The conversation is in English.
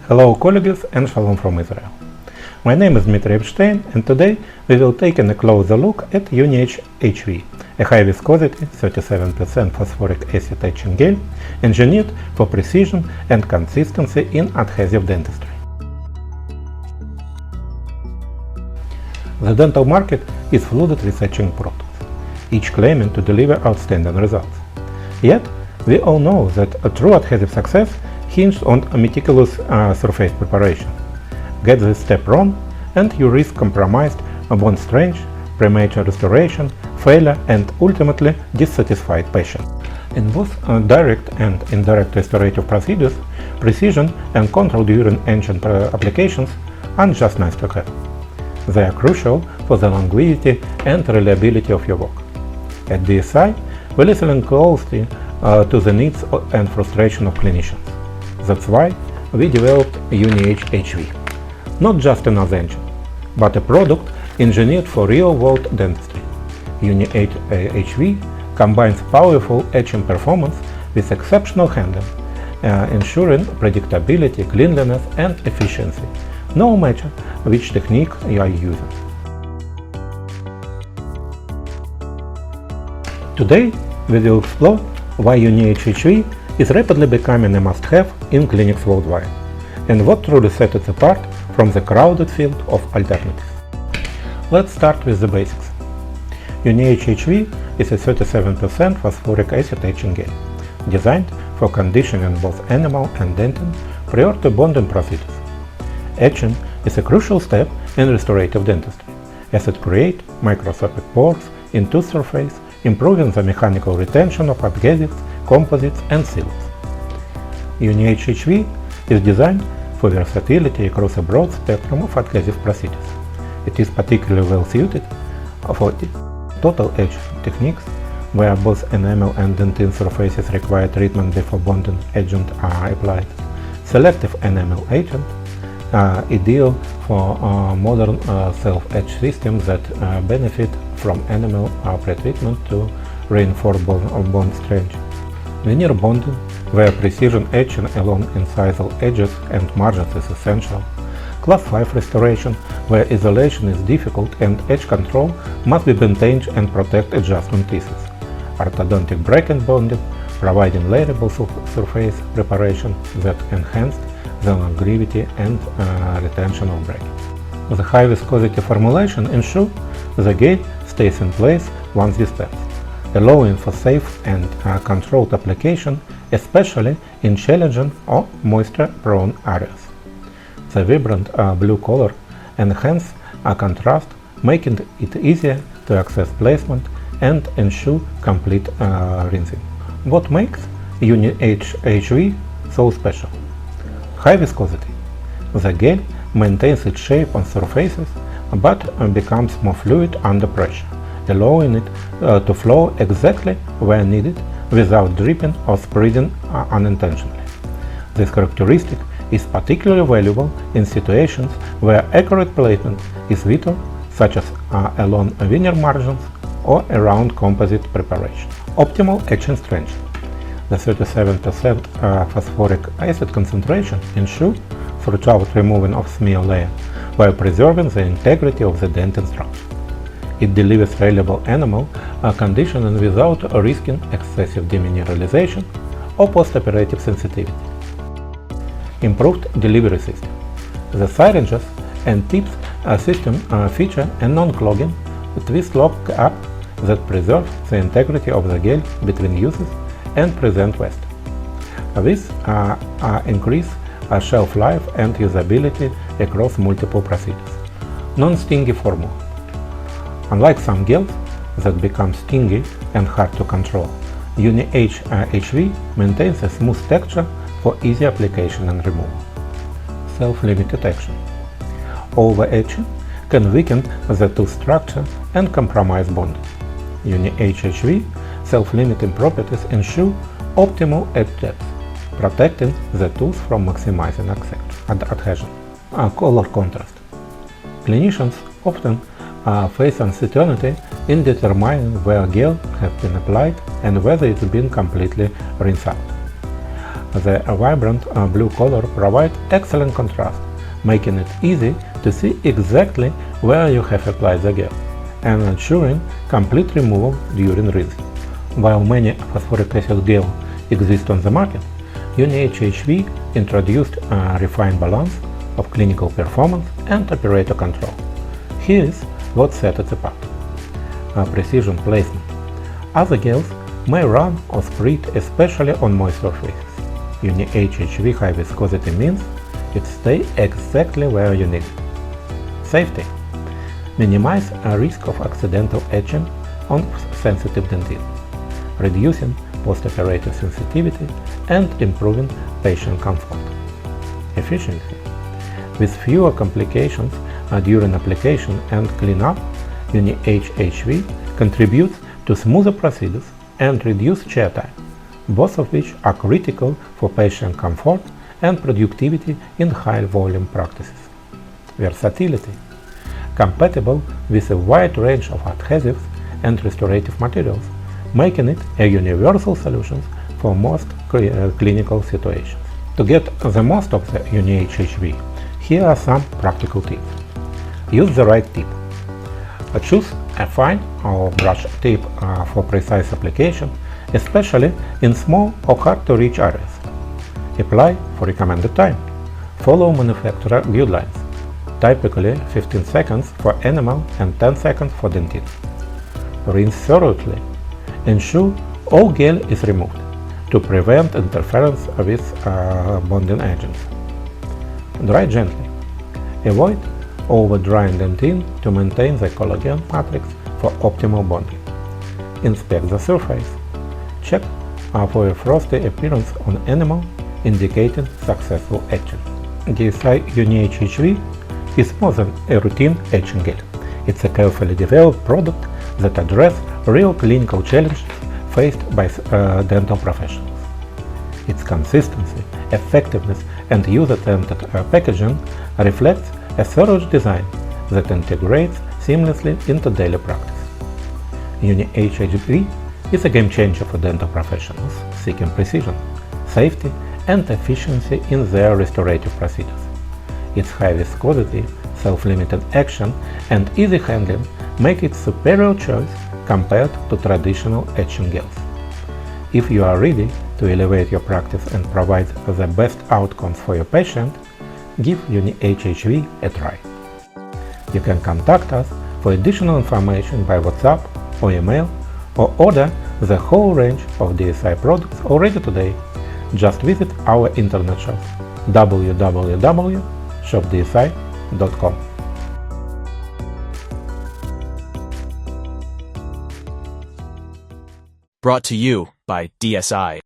Hello colleagues and shalom from Israel. My name is Dmitry and today we will take a closer look at UniEtch HV, a high viscosity 37% phosphoric acid etching gel engineered for precision and consistency in adhesive dentistry. The dental market is flooded with etching products, each claiming to deliver outstanding results. Yet, we all know that a true adhesive success hinged on a meticulous surface preparation. Get this step wrong and you risk compromised bond strength, premature restoration, failure and ultimately dissatisfied patient. In both direct and indirect restorative procedures, precision and control during etching applications aren't just nice to have. They are crucial for the longevity and reliability of your work. At DSI, we listen closely to the needs and frustration of clinicians. That's why we developed UniEtch HV. Not just another engine, but a product engineered for real-world dentistry. UniEtch HV combines powerful etching performance with exceptional handling, ensuring predictability, cleanliness, and efficiency, no matter which technique you are using. Today, we will explore why UniEtch HV is rapidly becoming a must-have in clinics worldwide, and what truly sets it apart from the crowded field of alternatives. Let's start with the basics. UniEtch HV is a 37% phosphoric acid etching gel, designed for conditioning both enamel and dentin prior to bonding procedures. Etching is a crucial step in restorative dentistry, as it creates microscopic pores in tooth surface, improving the mechanical retention of adhesives, composites, and sealants. UniEtch HV is designed for versatility across a broad spectrum of adhesive procedures. It is particularly well suited for total etch techniques, where both enamel and dentin surfaces require treatment before bonding agent are applied. Selective enamel agent ideal for modern self-etch systems that benefit from enamel pre-treatment to reinforce bond strength. Veneer bonding, where precision etching along incisal edges and margins is essential. Class 5 restoration, where isolation is difficult and etch control must be maintained and protect adjustment pieces. Orthodontic bracket bonding, providing layerable surface preparation that enhance the longevity and retention of brackets. The high viscosity formulation ensures the gel stays in place once dispensed, allowing for safe and controlled application, especially in challenging or moisture-prone areas. The vibrant blue color enhances contrast, making it easier to access placement and ensure complete rinsing. What makes UniEtch HV so special? High viscosity. The gel maintains its shape on surfaces but becomes more fluid under pressure, allowing it to flow exactly where needed without dripping or spreading unintentionally. This characteristic is particularly valuable in situations where accurate placement is vital, such as along veneer margins or around composite preparation. Optimal etching strength. The 37% phosphoric acid concentration ensures throughout removing of smear layer while preserving the integrity of the dentin structure. It delivers reliable enamel conditioning without risking excessive demineralization or postoperative sensitivity. Improved delivery system. The syringes and tips system feature a non-clogging twist lock up that preserves the integrity of the gel between uses and prevent waste. This increases shelf life and usability across multiple procedures. Non-stingy formula. Unlike some gels that become stingy and hard to control, UniEtch HV maintains a smooth texture for easy application and removal. Self-limited action. Over-etching can weaken the tooth structure and compromise bonding. UniEtch HV self-limiting properties ensure optimal etch depth, protecting the tooth from maximizing adhesion. Color contrast. Clinicians often face uncertainty in determining where gel has been applied and whether it's been completely rinsed out. The vibrant blue color provides excellent contrast, making it easy to see exactly where you have applied the gel, and ensuring complete removal during rinsing. While many phosphoric acid gels exist on the market, UniEtch HV introduced a refined balance of clinical performance and operator control. Here is what sets it apart. Precision placement. Other gels may run or spread, especially on moist surfaces. UniEtch HV high viscosity means it stays exactly where you need it. Safety. Minimize a risk of accidental etching on sensitive dentin, reducing post-operative sensitivity and improving patient comfort. Efficiency. With fewer complications during application and cleanup, UniEtch HV contributes to smoother procedures and reduced chair time, both of which are critical for patient comfort and productivity in high-volume practices. Versatility. Compatible with a wide range of adhesives and restorative materials, making it a universal solution for most clinical situations. To get the most of the UniEtch HV, here are some practical tips. Use the right tip. Choose a fine or brush tip for precise application, especially in small or hard-to-reach areas. Apply for recommended time. Follow manufacturer guidelines, typically 15 seconds for enamel and 10 seconds for dentin. Rinse thoroughly. Ensure all gel is removed to prevent interference with bonding agents. Dry gently. Avoid over-drying dentin to maintain the collagen matrix for optimal bonding. Inspect the surface. Check for a frosty appearance on enamel, indicating successful etching. DSI UniEtch HV is more than a routine etching gel. It's a carefully developed product that addresses real clinical challenges faced by dental professionals. Its consistency, effectiveness, and user-centered packaging reflects a thorough design that integrates seamlessly into daily practice. UniEtch HV is a game changer for dental professionals seeking precision, safety, and efficiency in their restorative procedures. Its high viscosity, self-limited action, and easy handling make it superior choice compared to traditional etching gels. If you are ready to elevate your practice and provide the best outcomes for your patient, give UniEtch HV a try. You can contact us for additional information by WhatsApp or email, or order the whole range of DSI products already today. Just visit our internet shop www.shopdsi.com. Brought to you by DSI.